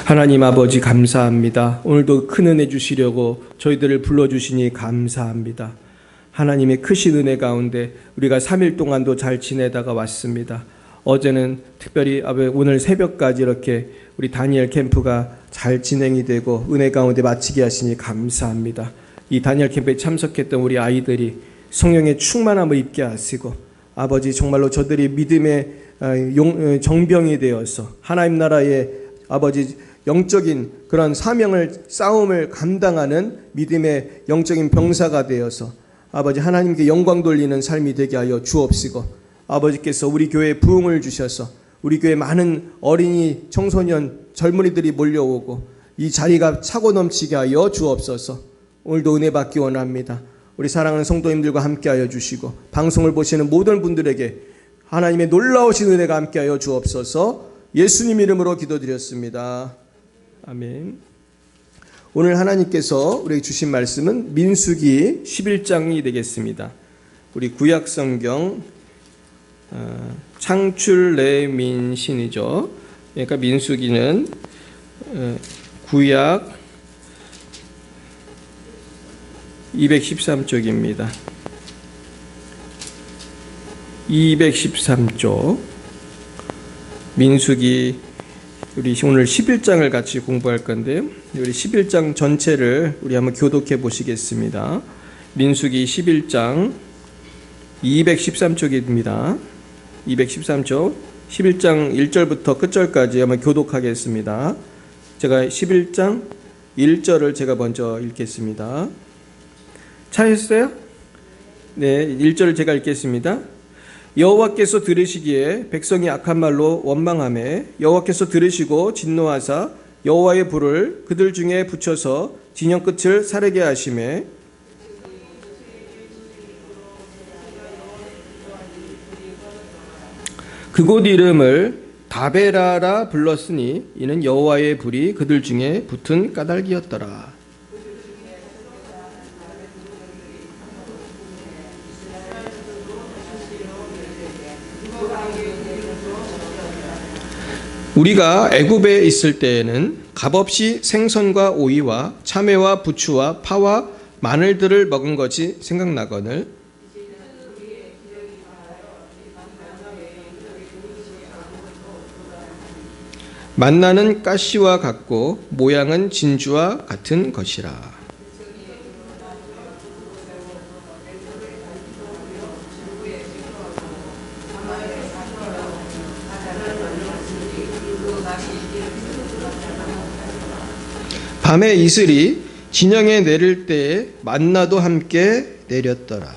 하나님 아버지 감사합니다. 오늘도 큰 은혜 주시려고 저희들을 불러주시니 감사합니다. 하나님의 크신 은혜 가운데 우리가 3일 동안도 잘 지내다가 왔습니다. 어제는 특별히 오늘 새벽까지 이렇게 우리 다니엘 캠프가 잘 진행이 되고 은혜 가운데 마치게 하시니 감사합니다. 이 다니엘 캠프에 참석했던 우리 아이들이 성령의 충만함을 입게 하시고 아버지 정말로 저들이 믿음의 정병이 되어서 하나님 나라의 아버지 영적인 그런 사명을 싸움을 감당하는 믿음의 영적인 병사가 되어서 아버지 하나님께 영광 돌리는 삶이 되게 하여 주옵시고 아버지께서 우리 교회에 부흥을 주셔서 우리 교회 많은 어린이 청소년 젊은이들이 몰려오고 이 자리가 차고 넘치게 하여 주옵소서. 오늘도 은혜 받기 원합니다. 우리 사랑하는 성도님들과 함께하여 주시고 방송을 보시는 모든 분들에게 하나님의 놀라우신 은혜가 함께하여 주옵소서. 예수님 이름으로 기도드렸습니다. 아멘. 오늘 하나님께서 우리에게 주신 말씀은 민수기 11장이 되겠습니다. 우리 구약성경 창출레민신이죠. 그러니까 민수기는 구약 213쪽입니다. 213쪽 민수기 우리 오늘 11장을 같이 공부할 건데요. 우리 11장 전체를 우리 한번 교독해 보시겠습니다. 민수기 11장 213쪽입니다. 213쪽 11장 1절부터 끝절까지 한번 교독하겠습니다. 제가 11장 1절을 제가 먼저 읽겠습니다. 찾으셨어요? 네, 1절을 제가 읽겠습니다. 여호와께서 들으시기에 백성이 악한 말로 원망하매 여호와께서 들으시고 진노하사 여호와의 불을 그들 중에 붙여서 진영 끝을 사르게 하시매 그곳 이름을 다베라라 불렀으니 이는 여호와의 불이 그들 중에 붙은 까닭이었더라. 우리가 애굽에 있을 때에는 값없이 생선과 오이와 참외와 부추와 파와 마늘들을 먹은 것이 생각나거늘 만나는 가시와 같고 모양은 진주와 같은 것이라. 밤에 이슬이 진영에 내릴 때에 만나도 함께 내렸더라.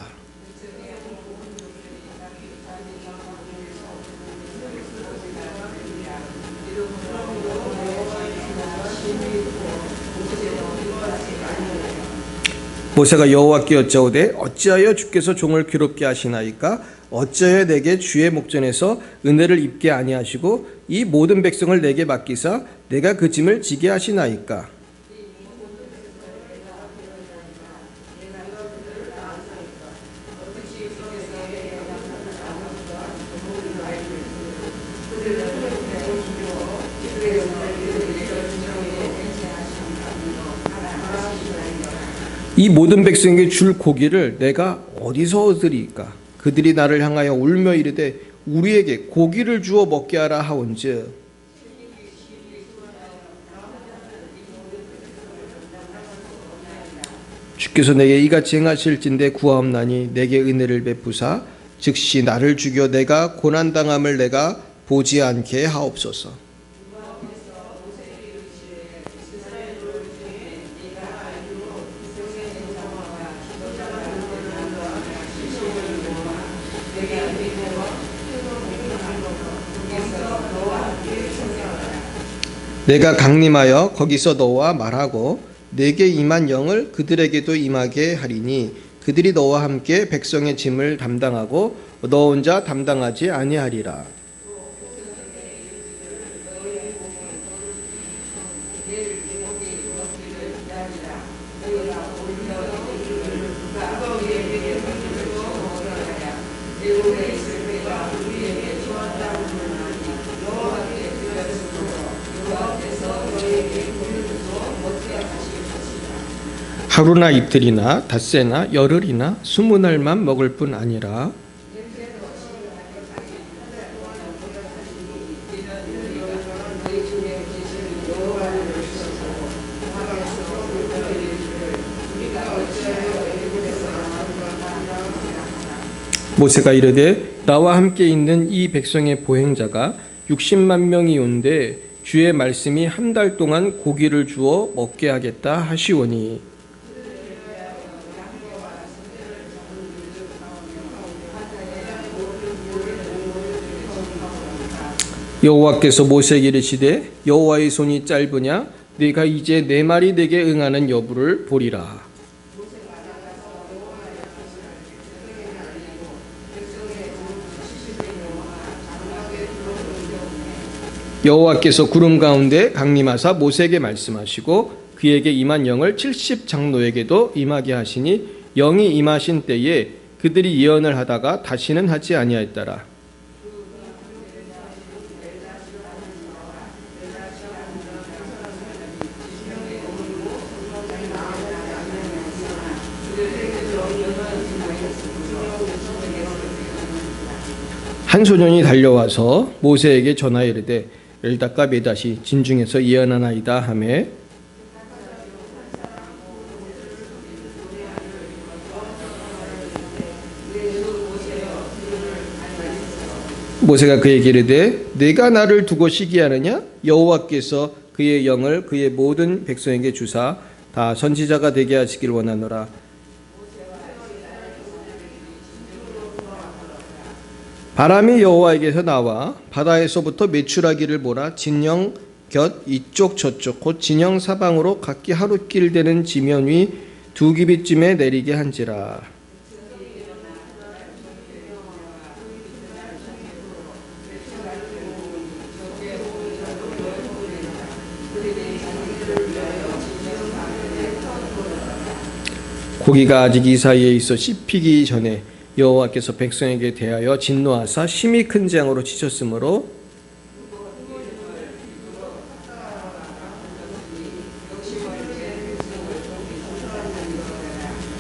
모세가 여호와께 여짜오되 어찌하여 주께서 종을 괴롭게 하시나이까? 어찌하여 내게 주의 목전에서 은혜를 입게 아니하시고 이 모든 백성을 내게 맡기사 내가 그 짐을 지게 하시나이까? 이 모든 백성에게 줄 고기를 내가 어디서 얻으리까? 그들이 나를 향하여 울며 이르되 우리에게 고기를 주어 먹게 하라 하온즉 주께서 내게 이같이 행하실진대 구하옵나니 내게 은혜를 베푸사 즉시 나를 죽여 내가 고난당함을 내가 보지 않게 하옵소서. 내가 강림하여 거기서 너와 말하고 내게 임한 영을 그들에게도 임하게 하리니 그들이 너와 함께 백성의 짐을 담당하고 너 혼자 담당하지 아니하리라. 하루나 이틀이나 닷새나 열흘이나 20날만 먹을 뿐 아니라 모세가 이르되 나와 함께 있는 이 백성의 보행자가 60만 명이 온데 주의 말씀이 한 달 동안 고기를 주어 먹게 하겠다 하시오니 여호와께서 모세에게 이르시되 여호와의 손이 짧으냐 네가 이제 내 말이 내게 응하는 여부를 보리라. 여호와께서 구름 가운데 강림하사 모세에게 말씀하시고 그에게 임한 영을 70장로에게도 임하게 하시니 영이 임하신 때에 그들이 예언을 하다가 다시는 하지 아니하였더라. 한 소년이 달려와서 모세에게 전하여 이르되 엘닷과 메닷이 진중에서 예언하나이다 하매 모세가 그에게 이르되 내가 나를 두고 시기하느냐 여호와께서 그의 영을 그의 모든 백성에게 주사 다 선지자가 되게 하시길 원하노라. 바람이 여호와에게서 나와 바다에서부터 메추라기를 몰아 진영 곁 이쪽 저쪽 곧 진영 사방으로 각기 하루길 되는 지면 위 2규빗쯤에 내리게 한지라. 고기가 아직 이 사이에 있어 씹히기 전에 여호와께서 백성에게 대하여 진노하사 심히 큰 재앙으로 치셨으므로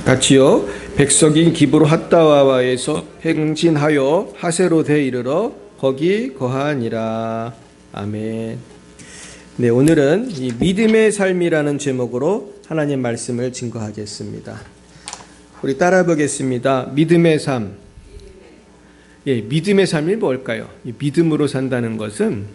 같이요 백석인 기브로 핫다와에서 행진하여 하세로대 이르러 거기 거하니라. 아멘. 네, 오늘은 이 믿음의 삶이라는 제목으로 하나님 말씀을 증거하겠습니다. 우리 따라 보겠습니다. 믿음의 삶. 예, 믿음의 삶이 뭘까요? 믿음으로 산다는 것은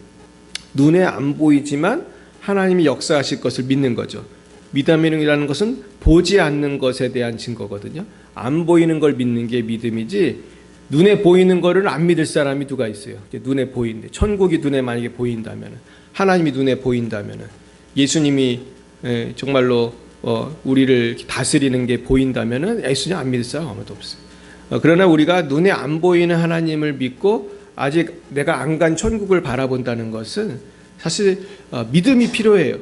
눈에 안 보이지만 하나님이 역사하실 것을 믿는 거죠. 믿음이라는 것은 보지 않는 것에 대한 증거거든요. 안 보이는 걸 믿는 게 믿음이지 눈에 보이는 거를 안 믿을 사람이 누가 있어요? 눈에 보이는데 천국이 눈에 만약에 보인다면 하나님이 눈에 보인다면 예수님이 정말로 우리를 다스리는 게 보인다면 예수님 안 믿을 사람 아무도 없어요. 그러나 우리가 눈에 안 보이는 하나님을 믿고 아직 내가 안 간 천국을 바라본다는 것은 사실 믿음이 필요해요.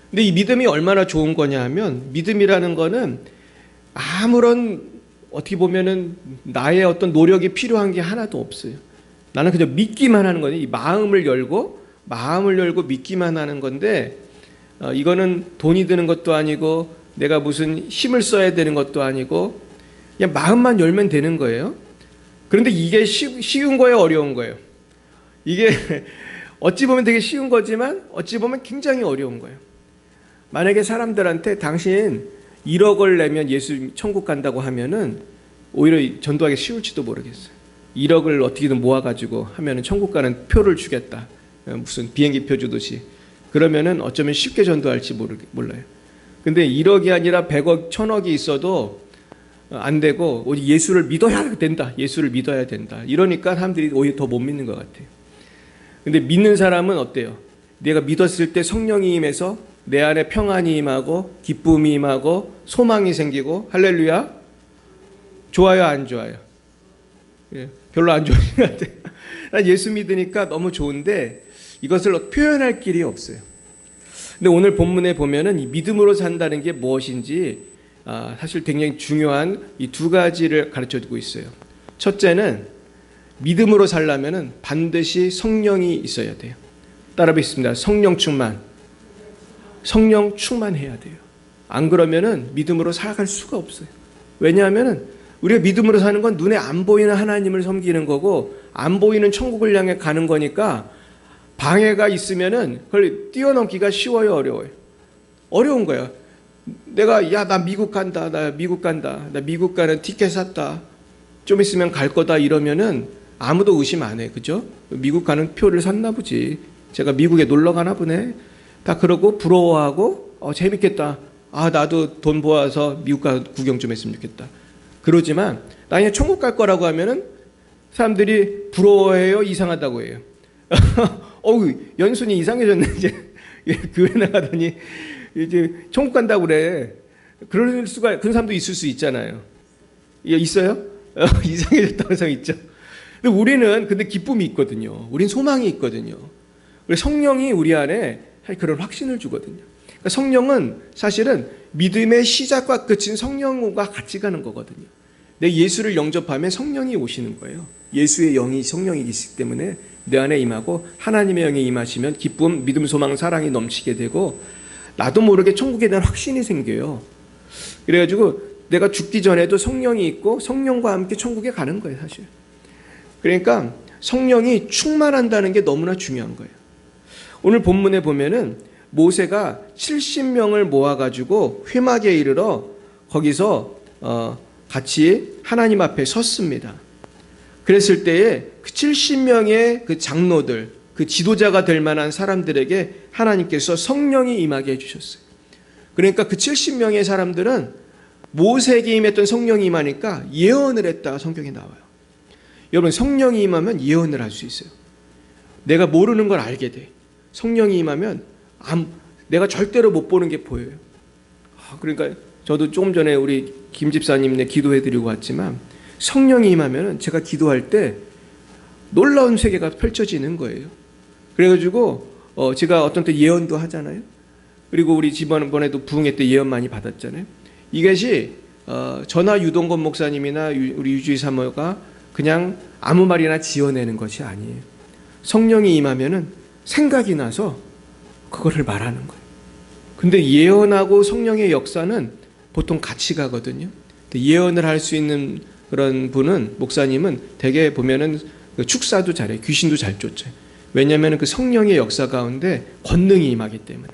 근데 이 믿음이 얼마나 좋은 거냐 하면 믿음이라는 거는 아무런 어떻게 보면은 나의 어떤 노력이 필요한 게 하나도 없어요. 나는 그냥 믿기만 하는 거예요. 이 마음을 열고 믿기만 하는 건데 이거는 돈이 드는 것도 아니고 내가 무슨 힘을 써야 되는 것도 아니고 그냥 마음만 열면 되는 거예요. 그런데 이게 쉬운 거예요, 어려운 거예요? 이게 어찌 보면 되게 쉬운 거지만 어찌 보면 굉장히 어려운 거예요. 만약에 사람들한테 당신 1억을 내면 예수 천국 간다고 하면은 오히려 전도하기 쉬울지도 모르겠어요. 1억을 어떻게든 모아가지고 하면은 천국 가는 표를 주겠다. 무슨 비행기 표 주듯이. 그러면은 어쩌면 쉽게 전도할지 몰라요. 근데 1억이 아니라 100억, 1000억이 있어도 안 되고 오직 예수를 믿어야 된다. 예수를 믿어야 된다. 이러니까 사람들이 오히려 더 못 믿는 것 같아요. 근데 믿는 사람은 어때요? 내가 믿었을 때 성령이 임해서 내 안에 평안이 임하고 기쁨이 임하고 소망이 생기고 할렐루야. 좋아요, 안 좋아요? 예, 별로 안 좋은 것 같아요. 난 예수 믿으니까 너무 좋은데 이것을 표현할 길이 없어요. 근데 오늘 본문에 보면은 이 믿음으로 산다는 게 무엇인지 사실 굉장히 중요한 이 두 가지를 가르쳐주고 있어요. 첫째는 믿음으로 살려면은 반드시 성령이 있어야 돼요. 따라 뵙겠습니다. 성령 충만해야 돼요. 안 그러면은 믿음으로 살아갈 수가 없어요. 왜냐하면은 우리가 믿음으로 사는 건 눈에 안 보이는 하나님을 섬기는 거고 안 보이는 천국을 향해 가는 거니까 방해가 있으면은 그걸 뛰어넘기가 쉬워요, 어려워요? 어려운 거야. 내가 나 미국 간다. 나 미국 가는 티켓 샀다. 좀 있으면 갈 거다 이러면은 아무도 의심 안 해. 그죠? 미국 가는 표를 샀나 보지. 제가 미국에 놀러 가나 보네. 다 그러고 부러워하고 재밌겠다. 나도 돈 모아서 미국 가 구경 좀 했으면 좋겠다. 그러지만 나 그냥 천국 갈 거라고 하면은 사람들이 부러워해요, 이상하다고 해요. 연순이 이상해졌네. 이제 교회 나가더니 이제 천국 간다고 그래. 그런 사람도 있을 수 있잖아요. 있어요? 이상해졌다는 사람 있죠. 근데 우리는 기쁨이 있거든요. 우린 소망이 있거든요. 성령이 우리 안에 그런 확신을 주거든요. 그러니까 성령은 사실은 믿음의 시작과 끝인 성령과 같이 가는 거거든요. 내 예수를 영접하면 성령이 오시는 거예요. 예수의 영이 성령이기 때문에 내 안에 임하고 하나님의 영이 임하시면 기쁨, 믿음, 소망, 사랑이 넘치게 되고 나도 모르게 천국에 대한 확신이 생겨요. 그래가지고 내가 죽기 전에도 성령이 있고 성령과 함께 천국에 가는 거예요, 사실. 그러니까 성령이 충만한다는 게 너무나 중요한 거예요. 오늘 본문에 보면은 모세가 70명을 모아가지고 회막에 이르러 거기서 같이 하나님 앞에 섰습니다. 그랬을 때에 그 70명의 그 장로들, 그 지도자가 될 만한 사람들에게 하나님께서 성령이 임하게 해주셨어요. 그러니까 그 70명의 사람들은 모세에게 임했던 성령이 임하니까 예언을 했다가 성경에 나와요. 여러분, 성령이 임하면 예언을 할 수 있어요. 내가 모르는 걸 알게 돼. 성령이 임하면 내가 절대로 못 보는 게 보여요. 그러니까 저도 조금 전에 우리 김 집사님네 기도해드리고 왔지만 성령이 임하면 제가 기도할 때 놀라운 세계가 펼쳐지는 거예요. 그래가지고 제가 어떤 때 예언도 하잖아요. 그리고 우리 지난번에도 부흥회 때 예언 많이 받았잖아요. 이것이 저나 유동건 목사님이나 우리 유주희 사모가 그냥 아무 말이나 지어내는 것이 아니에요. 성령이 임하면은 생각이 나서 그거를 말하는 거예요. 근데 예언하고 성령의 역사는 보통 같이 가거든요. 예언을 할 수 있는 그런 분은, 목사님은 대개 보면은 축사도 잘해요. 귀신도 잘 쫓아요. 왜냐하면 그 성령의 역사 가운데 권능이 임하기 때문에.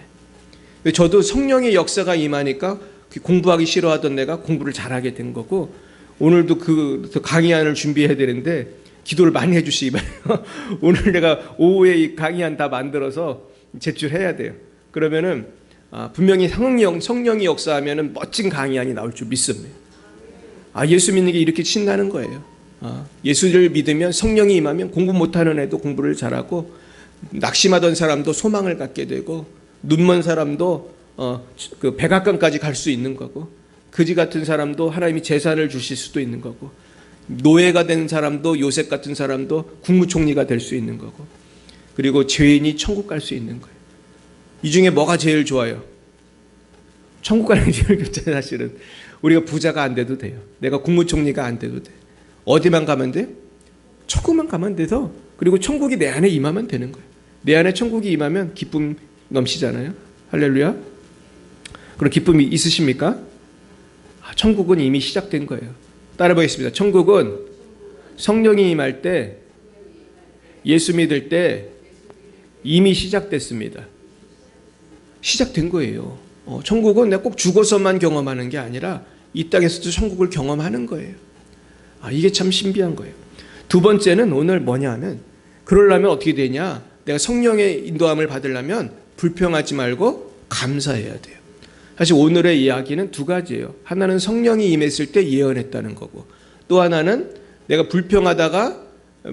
저도 성령의 역사가 임하니까 공부하기 싫어하던 내가 공부를 잘하게 된 거고, 오늘도 그 강의안을 준비해야 되는데 기도를 많이 해주시기 바래요. 오늘 내가 오후에 이 강의안 다 만들어서 제출해야 돼요. 그러면은 분명히 성령이 역사하면은 멋진 강의안이 나올 줄 믿습니다. 예수 믿는 게 이렇게 신나는 거예요. 예수를 믿으면 성령이 임하면 공부 못하는 애도 공부를 잘하고, 낙심하던 사람도 소망을 갖게 되고, 눈먼 사람도 그 백악관까지 갈 수 있는 거고, 거지 같은 사람도 하나님이 재산을 주실 수도 있는 거고, 노예가 된 사람도, 요셉 같은 사람도 국무총리가 될 수 있는 거고, 그리고 죄인이 천국 갈 수 있는 거예요. 이 중에 뭐가 제일 좋아요? 천국 가는 게 제일 좋잖아요. 사실은 우리가 부자가 안 돼도 돼요. 내가 국무총리가 안 돼도 돼. 어디만 가면 돼? 천국만 가면 돼서, 그리고 천국이 내 안에 임하면 되는 거예요. 내 안에 천국이 임하면 기쁨 넘치잖아요. 할렐루야. 그런 기쁨이 있으십니까? 천국은 이미 시작된 거예요. 따라 보겠습니다. 천국은 성령이 임할 때, 예수 믿을 때 이미 시작됐습니다. 시작된 거예요. 천국은 내가 꼭 죽어서만 경험하는 게 아니라 이 땅에서도 천국을 경험하는 거예요. 이게 참 신비한 거예요. 두 번째는 오늘 뭐냐 하면, 그러려면 어떻게 되냐, 내가 성령의 인도함을 받으려면 불평하지 말고 감사해야 돼요. 사실 오늘의 이야기는 두 가지예요. 하나는 성령이 임했을 때 예언했다는 거고, 또 하나는 내가 불평하다가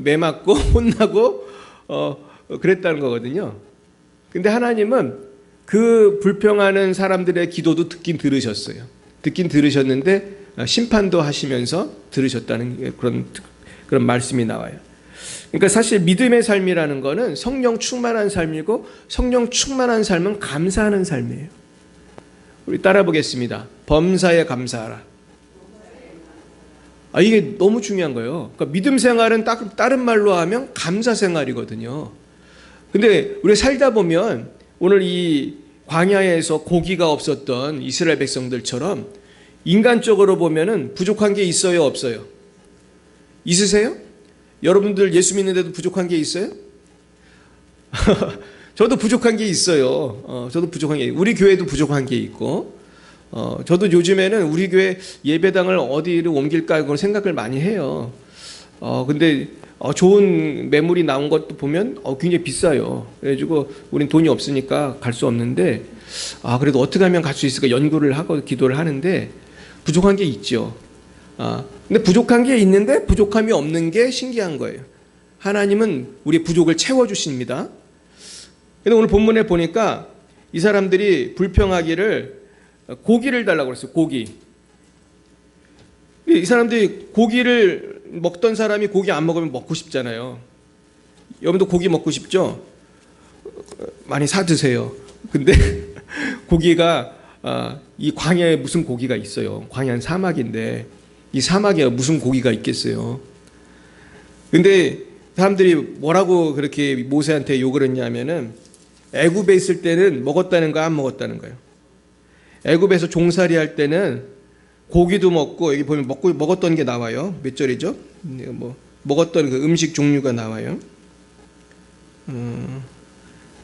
매맞고 혼나고 그랬다는 거거든요. 근데 하나님은 그 불평하는 사람들의 기도도 듣긴 들으셨어요. 듣긴 들으셨는데 심판도 하시면서 들으셨다는 그런 말씀이 나와요. 그러니까 사실 믿음의 삶이라는 거는 성령 충만한 삶이고, 성령 충만한 삶은 감사하는 삶이에요. 우리 따라 보겠습니다. 범사에 감사하라. 이게 너무 중요한 거예요. 그러니까 믿음 생활은 다른 말로 하면 감사 생활이거든요. 근데 우리 살다 보면 오늘 이 광야에서 고기가 없었던 이스라엘 백성들처럼 인간적으로 보면은 부족한 게 있어요, 없어요? 있으세요? 여러분들 예수 믿는데도 부족한 게 있어요? 저도 부족한 게 있어요. 저도 부족한 게, 우리 교회도 부족한 게 있고, 저도 요즘에는 우리 교회 예배당을 어디로 옮길까 그런 생각을 많이 해요. 근데 좋은 매물이 나온 것도 보면 굉장히 비싸요. 그래가지고 우린 돈이 없으니까 갈 수 없는데, 그래도 어떻게 하면 갈 수 있을까 연구를 하고 기도를 하는데 부족한 게 있죠. 근데 부족한 게 있는데 부족함이 없는 게 신기한 거예요. 하나님은 우리의 부족을 채워주십니다. 근데 오늘 본문에 보니까 이 사람들이 불평하기를 고기를 달라고 그랬어요. 고기. 이 사람들이 고기를 먹던 사람이 고기 안 먹으면 먹고 싶잖아요. 여러분도 고기 먹고 싶죠? 많이 사 드세요. 근데 고기가 이 광야에 무슨 고기가 있어요. 광야는 사막인데 이 사막에 무슨 고기가 있겠어요. 근데 사람들이 뭐라고 그렇게 모세한테 욕을 했냐면은 애굽에 있을 때는 먹었다는 거 안 먹었다는 거예요. 애굽에서 종살이 할 때는 고기도 먹고 여기 보면 먹었던 게 나와요. 몇 절이죠? 먹었던 그 음식 종류가 나와요.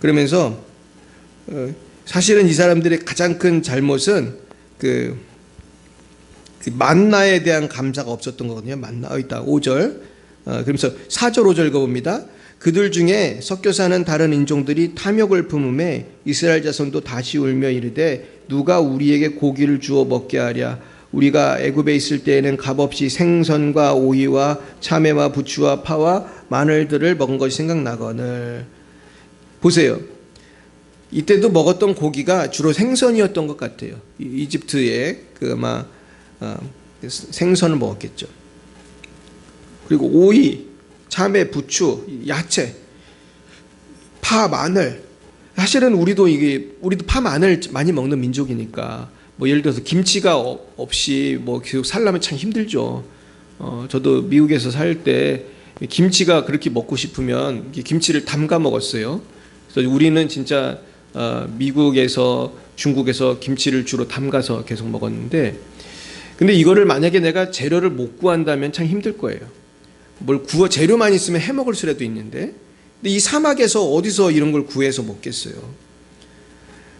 그러면서 사실은 이 사람들의 가장 큰 잘못은 그 만나에 대한 감사가 없었던 거거든요. 만나 있다. 5절. 그러면서 4절 5절 읽어봅니다. 그들 중에 섞여 사는 다른 인종들이 탐욕을 품음에 이스라엘 자손도 다시 울며 이르되 누가 우리에게 고기를 주어 먹게 하랴. 우리가 애굽에 있을 때에는 값없이 생선과 오이와 참외와 부추와 파와 마늘들을 먹은 것이 생각나거늘. 보세요. 이때도 먹었던 고기가 주로 생선이었던 것 같아요. 이집트의 아마 생선을 먹었겠죠. 그리고 오이, 참외, 부추, 야채, 파, 마늘. 사실은 우리도 파, 마늘 많이 먹는 민족이니까 예를 들어서 김치가 없이 계속 살려면 참 힘들죠. 저도 미국에서 살 때 김치가 그렇게 먹고 싶으면 김치를 담가 먹었어요. 그래서 우리는 진짜 미국에서 중국에서 김치를 주로 담가서 계속 먹었는데, 근데 이거를 만약에 내가 재료를 못 구한다면 참 힘들 거예요. 재료만 있으면 해 먹을 수라도 있는데, 근데 이 사막에서 어디서 이런 걸 구해서 먹겠어요.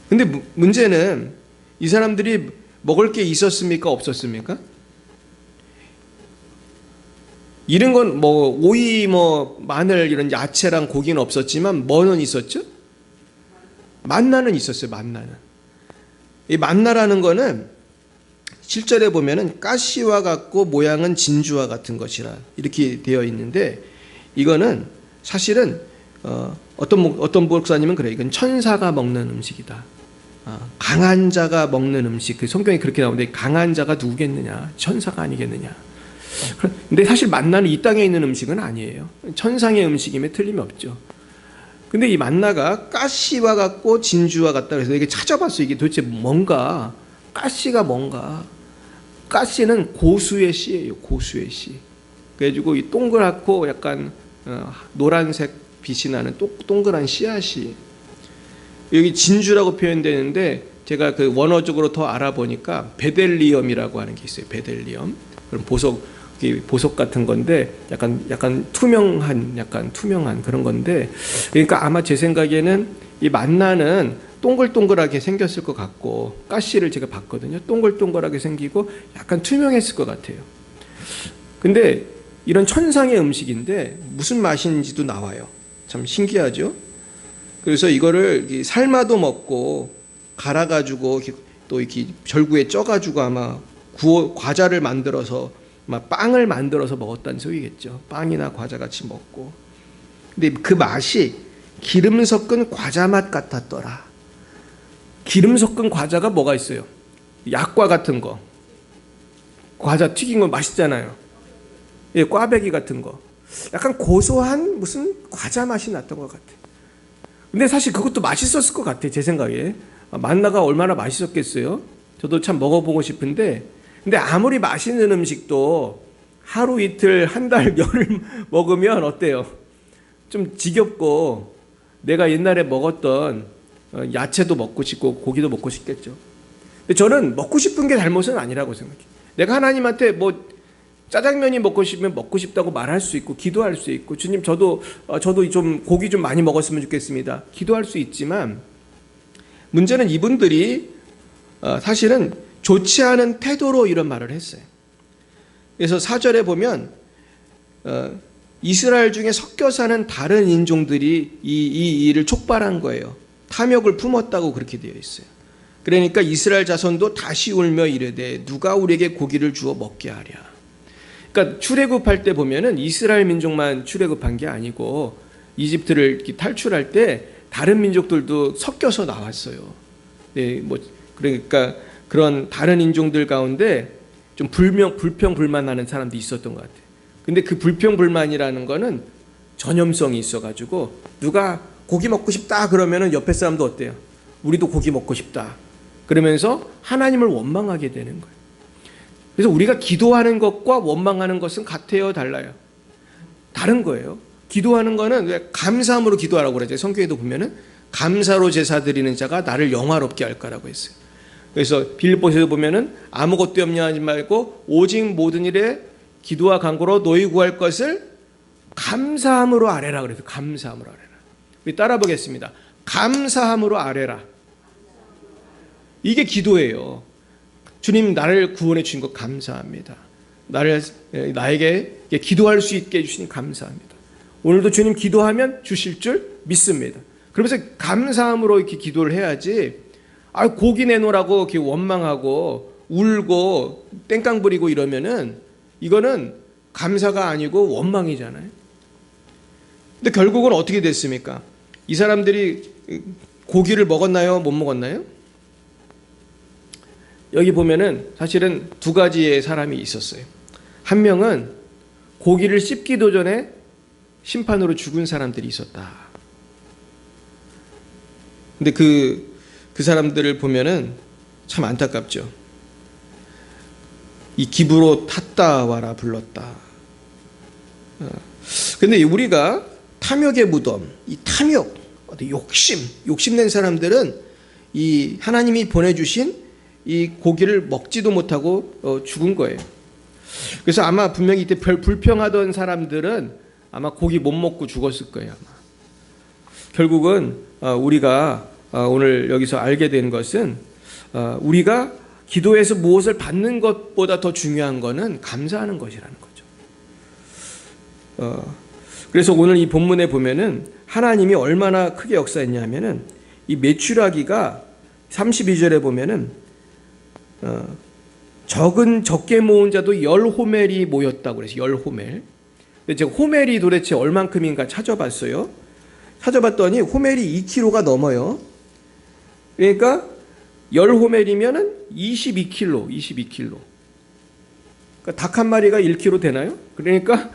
근데 문제는 이 사람들이 먹을 게 있었습니까? 없었습니까? 이런 건 오이, 마늘 이런 야채랑 고기는 없었지만 뭐는 있었죠? 만나는 있었어요. 만나는. 이 만나라는 거는 실절에 보면은 가시와 같고 모양은 진주와 같은 것이라 이렇게 되어 있는데, 이거는 사실은 어떤 목사님은 그래요. 이건 천사가 먹는 음식이다. 강한 자가 먹는 음식. 그 성경에 그렇게 나오는데 강한 자가 누구겠느냐? 천사가 아니겠느냐? 근데 사실 만나는 이 땅에 있는 음식은 아니에요. 천상의 음식임에 틀림이 없죠. 근데 이 만나가 가시와 같고 진주와 같다 그래서 이게 찾아봤어요. 이게 도대체 뭔가, 가시가 뭔가. 가시는 고수의 씨예요. 고수의 씨. 그래가지고 이 동그랗고 약간 노란색 빛이 나는 동그란 씨앗이. 여기 진주라고 표현되는데 제가 그 원어적으로 더 알아보니까 베델리엄이라고 하는 게 있어요. 베델리엄. 그럼 보석 같은 건데 약간 투명한 그런 건데, 그러니까 아마 제 생각에는 이 만나는 동글동글하게 생겼을 것 같고, 가시를 제가 봤거든요. 동글동글하게 생기고 약간 투명했을 것 같아요. 근데 이런 천상의 음식인데 무슨 맛인지도 나와요. 참 신기하죠. 그래서 이거를 삶아도 먹고 갈아가지고 또 이렇게 절구에 쪄가지고 아마 과자를 만들어서 빵을 만들어서 먹었다는 소리겠죠. 빵이나 과자 같이 먹고. 근데 그 맛이 기름 섞은 과자 맛 같았더라. 기름 섞은 과자가 뭐가 있어요? 약과 같은 거. 과자 튀긴 거 맛있잖아요. 예, 꽈배기 같은 거. 약간 고소한 무슨 과자 맛이 났던 것 같아요. 근데 사실 그것도 맛있었을 것 같아요. 제 생각에. 만나가 얼마나 맛있었겠어요? 저도 참 먹어보고 싶은데, 근데 아무리 맛있는 음식도 하루 이틀 한 달 열흘 먹으면 어때요? 좀 지겹고 내가 옛날에 먹었던 야채도 먹고 싶고 고기도 먹고 싶겠죠. 근데 저는 먹고 싶은 게 잘못은 아니라고 생각해요. 내가 하나님한테 뭐 짜장면이 먹고 싶으면 먹고 싶다고 말할 수 있고 기도할 수 있고, 주님 저도 좀 고기 좀 많이 먹었으면 좋겠습니다, 기도할 수 있지만, 문제는 이분들이 사실은 좋지 않은 태도로 이런 말을 했어요. 그래서 4절에 보면 이스라엘 중에 섞여 사는 다른 인종들이 이 일을 촉발한 거예요. 탐욕을 품었다고 그렇게 되어 있어요. 그러니까 이스라엘 자손도 다시 울며 이르되 누가 우리에게 고기를 주어 먹게 하랴. 그러니까 출애굽할 때 보면은 이스라엘 민족만 출애굽한 게 아니고 이집트를 탈출할 때 다른 민족들도 섞여서 나왔어요. 네, 뭐 그러니까 그런 다른 인종들 가운데 좀 불평불만하는 사람도 있었던 것 같아요. 근데 그 불평불만이라는 거는 전염성이 있어가지고 누가 고기 먹고 싶다 그러면은 옆에 사람도 어때요? 우리도 고기 먹고 싶다 그러면서 하나님을 원망하게 되는 거예요. 그래서 우리가 기도하는 것과 원망하는 것은 같아요, 달라요? 다른 거예요. 기도하는 거는 왜 감사함으로 기도하라고 그러죠. 성경에도 보면은 감사로 제사 드리는 자가 나를 영화롭게 할까라고 했어요. 그래서 빌립보서에도 보면은 아무것도 염려하지 말고 오직 모든 일에 기도와 간구로 너희 구할 것을 감사함으로 아뢰라 그래서 감사함으로 아뢰라. 우리 따라 보겠습니다. 감사함으로 아뢰라. 이게 기도예요. 주님 나를 구원해 주신 것 감사합니다. 나에게 기도할 수 있게 해주시니 감사합니다. 오늘도 주님 기도하면 주실 줄 믿습니다. 그러면서 감사함으로 이렇게 기도를 해야지, 고기 내놓으라고 이렇게 원망하고 울고 땡깡 부리고 이러면은 이거는 감사가 아니고 원망이잖아요. 근데 결국은 어떻게 됐습니까? 이 사람들이 고기를 먹었나요? 못 먹었나요? 여기 보면은 사실은 두 가지의 사람이 있었어요. 한 명은 고기를 씹기도 전에 심판으로 죽은 사람들이 있었다. 근데 그 사람들을 보면은 참 안타깝죠. 이 기브로 탔다 와라 불렀다. 근데 우리가 탐욕의 무덤, 이 탐욕, 욕심낸 사람들은 이 하나님이 보내주신 이 고기를 먹지도 못하고 죽은 거예요. 그래서 아마 분명히 이때 별 불평하던 사람들은 아마 고기 못 먹고 죽었을 거예요. 아마. 결국은 우리가 오늘 여기서 알게 된 것은 우리가 기도에서 무엇을 받는 것보다 더 중요한 것은 감사하는 것이라는 거죠. 그래서 오늘 이 본문에 보면은 하나님이 얼마나 크게 역사했냐 하면은 이 메추라기가 32절에 보면은 적게 모은 자도 10호멜이 모였다고 그래서 10호멜. 근데 제가 호멜이 도대체 얼만큼인가 찾아봤어요. 찾아봤더니 호멜이 2kg가 넘어요. 그러니까 10호멜이면은 22kg. 그러니까 닭 한 마리가 1kg 되나요? 그러니까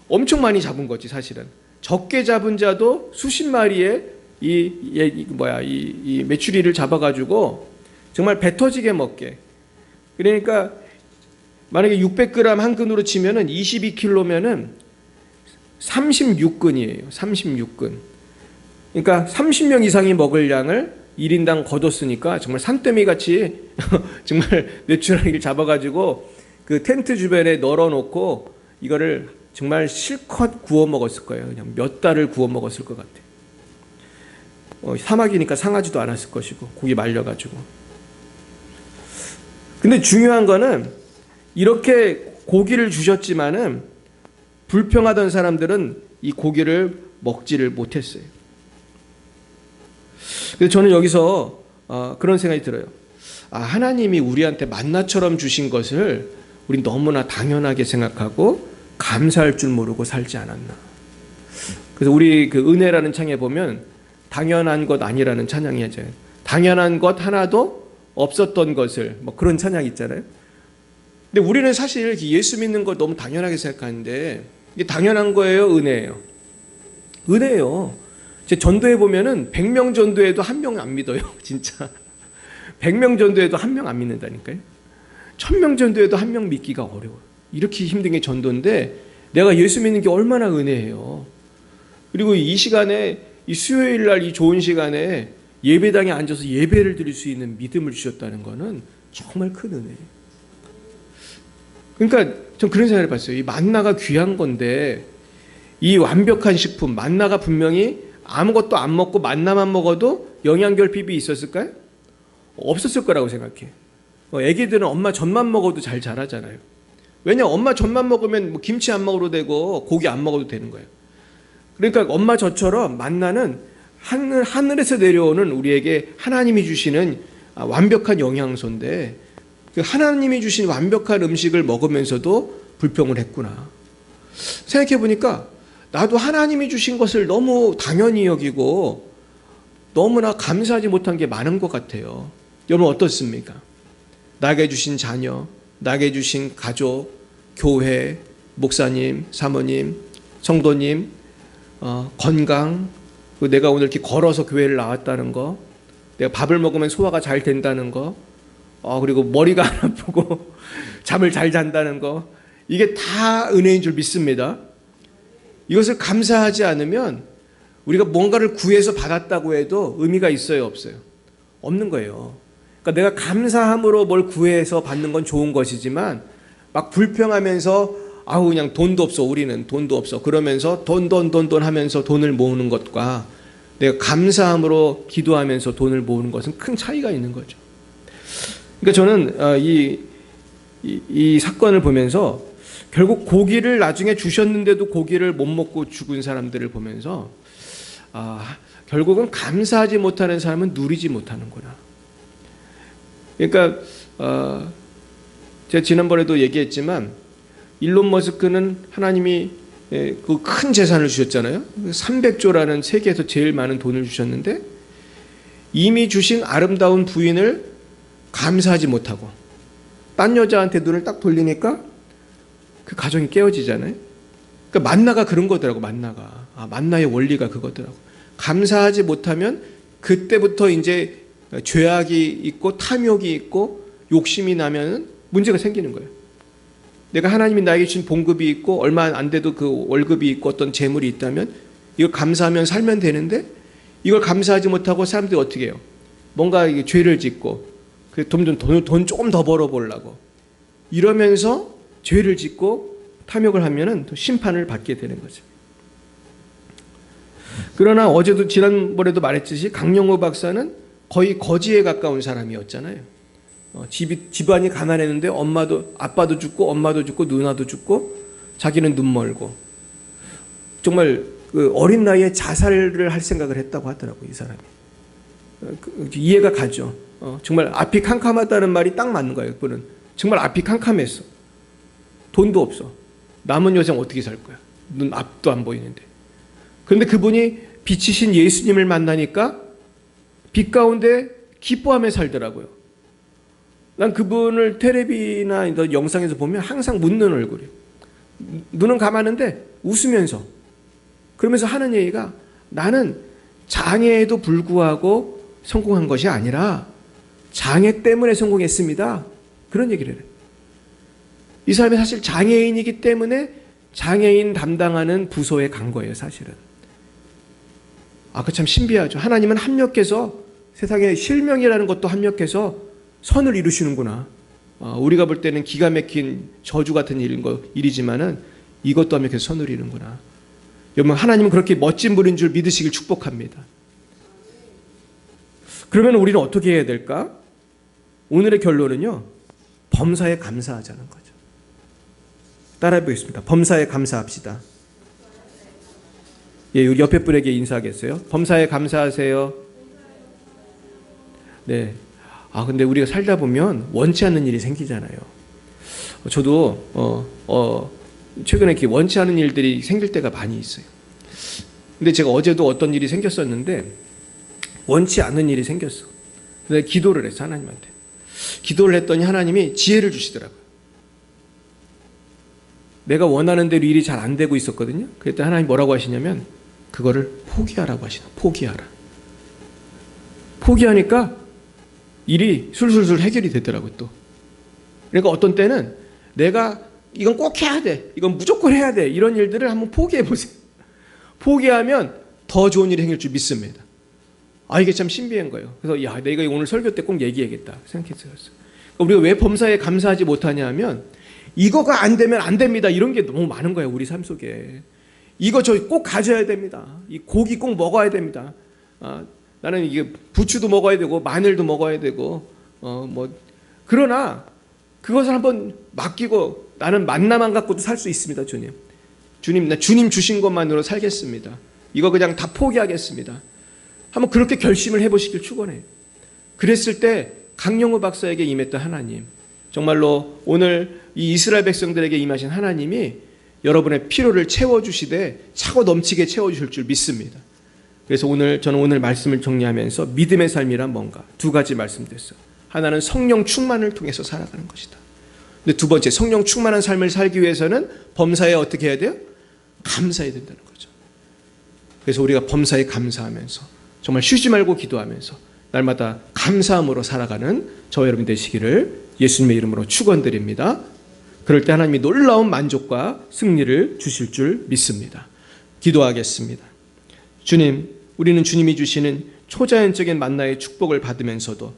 엄청 많이 잡은 거지 사실은. 적게 잡은 자도 수십 마리의 이 메추리를 잡아가지고 정말 배 터지게 먹게. 그러니까 만약에 600g 한 근으로 치면은 22kg면은 36근이에요. 36근. 그러니까 30명 이상이 먹을 양을 1인당 거뒀으니까 정말 산더미 같이 정말 메추라기를 잡아가지고 그 텐트 주변에 널어놓고 이거를 정말 실컷 구워 먹었을 거예요. 그냥 몇 달을 구워 먹었을 것 같아요. 사막이니까 상하지도 않았을 것이고 고기 말려가지고. 근데 중요한 거는 이렇게 고기를 주셨지만은 불평하던 사람들은 이 고기를 먹지를 못했어요. 그래서 저는 여기서 그런 생각이 들어요. 하나님이 우리한테 만나처럼 주신 것을 우리 너무나 당연하게 생각하고 감사할 줄 모르고 살지 않았나. 그래서 우리 그 은혜라는 창에 보면 당연한 것 아니라는 찬양이 하죠. 당연한 것 하나도 없었던 것을 뭐 그런 찬양 있잖아요. 근데 우리는 사실 예수 믿는 걸 너무 당연하게 생각하는데 이게 당연한 거예요, 은혜예요? 은혜예요. 제 전도해 보면은 100명 전도해도 한 명 안 믿어요, 진짜. 100명 전도해도 한 명 안 믿는다니까요. 1000명 전도해도 한 명 믿기가 어려워. 이렇게 힘든 게 전도인데 내가 예수 믿는 게 얼마나 은혜예요. 그리고 이 시간에 이 수요일 날 이 좋은 시간에 예배당에 앉아서 예배를 드릴 수 있는 믿음을 주셨다는 것은 정말 큰 은혜예요. 그러니까 전 그런 생각을 해봤어요. 이 만나가 귀한 건데 이 완벽한 식품, 만나가 분명히 아무것도 안 먹고 만나만 먹어도 영양결핍이 있었을까요? 없었을 거라고 생각해. 애기들은 엄마 젖만 먹어도 잘 자라잖아요. 왜냐, 엄마 젖만 먹으면 뭐 김치 안 먹어도 되고 고기 안 먹어도 되는 거예요. 그러니까 엄마 젖처럼 만나는 하늘에서 내려오는 우리에게 하나님이 주시는 완벽한 영양소인데, 하나님이 주신 완벽한 음식을 먹으면서도 불평을 했구나. 생각해 보니까 나도 하나님이 주신 것을 너무 당연히 여기고 너무나 감사하지 못한 게 많은 것 같아요. 여러분 어떻습니까? 나에게 주신 자녀, 나에게 주신 가족, 교회, 목사님, 사모님, 성도님, 건강, 내가 오늘 이렇게 걸어서 교회를 나왔다는 거, 내가 밥을 먹으면 소화가 잘 된다는 거, 그리고 머리가 안 아프고 잠을 잘 잔다는 거, 이게 다 은혜인 줄 믿습니다. 이것을 감사하지 않으면 우리가 뭔가를 구해서 받았다고 해도 의미가 있어요, 없어요? 없는 거예요. 그러니까 내가 감사함으로 뭘 구해서 받는 건 좋은 것이지만 막 불평하면서 그냥 돈도 없어, 우리는 돈도 없어, 그러면서 돈 하면서 돈을 모으는 것과 내가 감사함으로 기도하면서 돈을 모으는 것은 큰 차이가 있는 거죠. 그러니까 저는 이 사건을 보면서 결국 고기를 나중에 주셨는데도 고기를 못 먹고 죽은 사람들을 보면서 결국은 감사하지 못하는 사람은 누리지 못하는구나. 그러니까 제가 지난번에도 얘기했지만 일론 머스크는 하나님이 그 큰 재산을 주셨잖아요. 300조라는 세계에서 제일 많은 돈을 주셨는데 이미 주신 아름다운 부인을 감사하지 못하고 딴 여자한테 눈을 딱 돌리니까 그 가정이 깨어지잖아요. 그러니까 만나가 그런 거더라고. 만나의 원리가 그거더라고. 감사하지 못하면 그때부터 이제 죄악이 있고 탐욕이 있고 욕심이 나면 문제가 생기는 거예요. 내가 하나님이 나에게 주신 봉급이 있고 얼마 안 돼도 그 월급이 있고 어떤 재물이 있다면 이걸 감사하면 살면 되는데 이걸 감사하지 못하고 사람들이 어떻게 해요? 뭔가 이게 죄를 짓고 돈 조금 더 벌어보려고 이러면서 죄를 짓고 탐욕을 하면은 또 심판을 받게 되는 거죠. 그러나 어제도 지난번에도 말했듯이 강영호 박사는 거의 거지에 가까운 사람이었잖아요. 집안이 가난했는데 아빠도 죽고 엄마도 죽고 누나도 죽고 자기는 눈 멀고 정말 그 어린 나이에 자살을 할 생각을 했다고 하더라고요. 이 사람이. 이해가 가죠. 정말 앞이 캄캄하다는 말이 딱 맞는 거예요. 그분은 정말 앞이 캄캄했어. 돈도 없어. 남은 여생 어떻게 살 거야? 눈 앞도 안 보이는데. 그런데 그분이 빛이신 예수님을 만나니까 빛 가운데 기뻐하며 살더라고요. 난 그분을 텔레비나 영상에서 보면 항상 웃는 얼굴이에요. 눈은 감았는데 웃으면서 그러면서 하는 얘기가 나는 장애에도 불구하고 성공한 것이 아니라 장애 때문에 성공했습니다. 그런 얘기를 해요. 이 사람이 사실 장애인이기 때문에 장애인 담당하는 부서에 간 거예요, 사실은. 그거 참 신비하죠. 하나님은 합력해서 세상에 실명이라는 것도 합력해서 선을 이루시는구나. 우리가 볼 때는 기가 막힌 저주 같은 일이지만은 이것도 합력해서 선을 이루는구나. 여러분, 하나님은 그렇게 멋진 분인 줄 믿으시길 축복합니다. 그러면 우리는 어떻게 해야 될까? 오늘의 결론은요, 범사에 감사하자는 거죠. 따라해 보겠습니다. 범사에 감사합시다. 우리 옆에 분에게 인사하겠어요? 범사에 감사하세요. 네. 근데 우리가 살다 보면 원치 않는 일이 생기잖아요. 저도 최근에 이렇게 원치 않은 일들이 생길 때가 많이 있어요. 근데 제가 어제도 어떤 일이 생겼었는데 원치 않는 일이 생겼어. 근데 기도를 했어, 하나님한테. 기도를 했더니 하나님이 지혜를 주시더라고요. 내가 원하는 대로 일이 잘 안 되고 있었거든요. 그랬더니 하나님 뭐라고 하시냐면 그거를 포기하라고 하시나. 포기하라. 포기하니까 일이 술술술 해결이 되더라고요, 또. 그러니까 어떤 때는 내가 이건 꼭 해야 돼, 이건 무조건 해야 돼, 이런 일들을 한번 포기해 보세요. 포기하면 더 좋은 일이 생길 줄 믿습니다. 이게 참 신비한 거예요. 그래서 야, 내가 오늘 설교 때 꼭 얘기해야겠다 생각했어요. 우리가 왜 범사에 감사하지 못하냐 하면 이거가 안 되면 안 됩니다. 이런 게 너무 많은 거예요. 우리 삶 속에. 이거 저 꼭 가져야 됩니다. 이 고기 꼭 먹어야 됩니다. 나는 이게 부추도 먹어야 되고 마늘도 먹어야 되고 그러나 그것을 한번 맡기고 나는 만나만 갖고도 살 수 있습니다. 주님 주신 것만으로 살겠습니다. 이거 그냥 다 포기하겠습니다. 한번 그렇게 결심을 해보시길 축원해요. 그랬을 때 강영우 박사에게 임했던 하나님, 정말로 오늘 이 이스라엘 백성들에게 임하신 하나님이 여러분의 필요를 채워주시되 차고 넘치게 채워주실 줄 믿습니다. 그래서 저는 오늘 말씀을 정리하면서 믿음의 삶이란 뭔가 두 가지 말씀드렸어요. 하나는 성령 충만을 통해서 살아가는 것이다. 근데 두 번째, 성령 충만한 삶을 살기 위해서는 범사에 어떻게 해야 돼요? 감사해야 된다는 거죠. 그래서 우리가 범사에 감사하면서 정말 쉬지 말고 기도하면서 날마다 감사함으로 살아가는 저와 여러분 되시기를 예수님의 이름으로 축원드립니다. 그럴 때 하나님이 놀라운 만족과 승리를 주실 줄 믿습니다. 기도하겠습니다. 주님, 우리는 주님이 주시는 초자연적인 만나의 축복을 받으면서도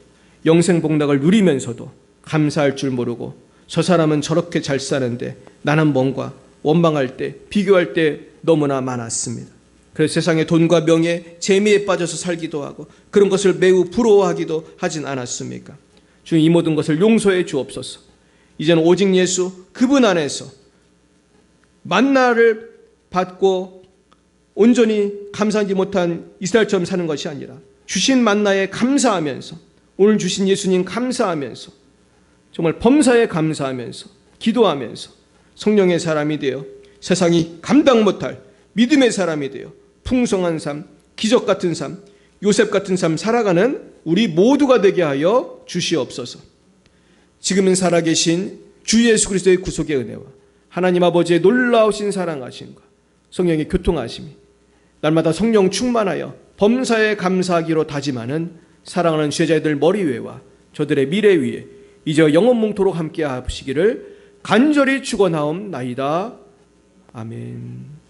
영생복락을 누리면서도 감사할 줄 모르고 저 사람은 저렇게 잘 사는데 나는 뭔가 원망할 때, 비교할 때 너무나 많았습니다. 그래서 세상의 돈과 명예, 재미에 빠져서 살기도 하고 그런 것을 매우 부러워하기도 하진 않았습니까? 주님, 이 모든 것을 용서해 주옵소서. 이제는 오직 예수 그분 안에서 만나를 받고 온전히 감사하지 못한 이스라엘처럼 사는 것이 아니라 주신 만나에 감사하면서 오늘 주신 예수님 감사하면서 정말 범사에 감사하면서 기도하면서 성령의 사람이 되어 세상이 감당 못할 믿음의 사람이 되어 풍성한 삶, 기적 같은 삶, 요셉 같은 삶 살아가는 우리 모두가 되게 하여 주시옵소서. 지금은 살아계신 주 예수 그리스도의 구속의 은혜와 하나님 아버지의 놀라우신 사랑하심과 성령의 교통하심이 날마다 성령 충만하여 범사에 감사하기로 다짐하는 사랑하는 제자들 머리 위에와 저들의 미래 위에 이제 영원 몽토록 함께 하시기를 간절히 축원하옵나이다. 아멘.